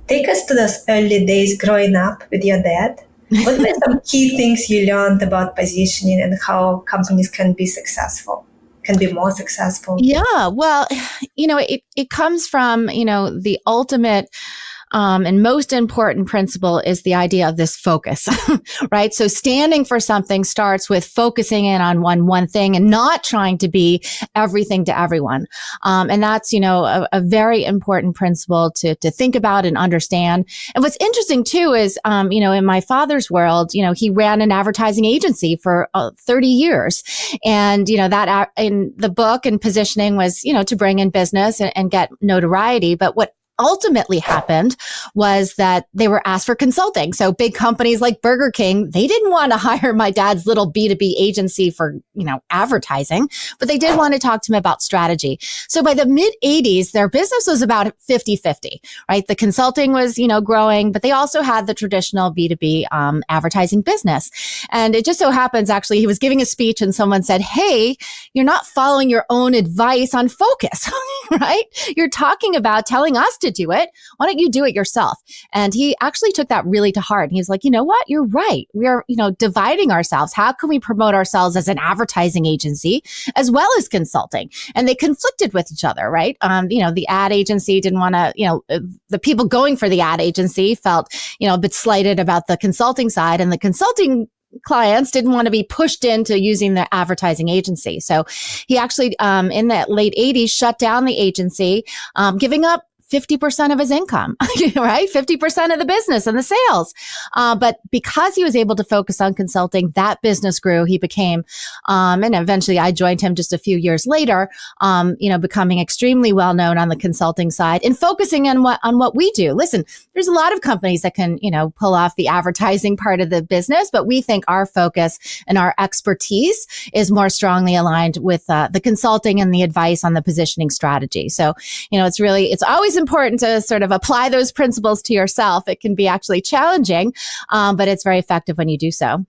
take us to those early days growing up with your dad. What were some key things you learned about positioning and how companies can be successful, can be more successful? Yeah, well, it comes from, the ultimate and most important principle is the idea of this focus, right? So standing for something starts with focusing in on one thing and not trying to be everything to everyone. And that's, a very important principle to think about and understand. And what's interesting too is, in my father's world, he ran an advertising agency for 30 years. And, that in the book and positioning was, to bring in business and get notoriety. But what ultimately happened was that they were asked for consulting. So big companies like Burger King, they didn't want to hire my dad's little B2B agency for, advertising, but they did want to talk to him about strategy. So by the mid 80s, their business was about 50-50, right? The consulting was, growing, but they also had the traditional B2B advertising business. And it just so happens, actually, he was giving a speech and someone said, hey, you're not following your own advice on focus, right? You're talking about telling us to do it. Why don't you do it yourself? And he actually took that really to heart. And he was like, you know what? You're right. We are, dividing ourselves. How can we promote ourselves as an advertising agency as well as consulting? And they conflicted with each other, right? The ad agency didn't want to, the people going for the ad agency felt, a bit slighted about the consulting side, and the consulting clients didn't want to be pushed into using the advertising agency. So he actually, in the late 80s, shut down the agency, giving up 50% of his income, right? 50% of the business and the sales. But because he was able to focus on consulting, that business grew. He became, and eventually I joined him just a few years later, becoming extremely well known on the consulting side and focusing on what we do. Listen, there's a lot of companies that can, pull off the advertising part of the business, but we think our focus and our expertise is more strongly aligned with the consulting and the advice on the positioning strategy. So, it's always important to sort of apply those principles to yourself. It can be actually challenging, but it's very effective when you do so.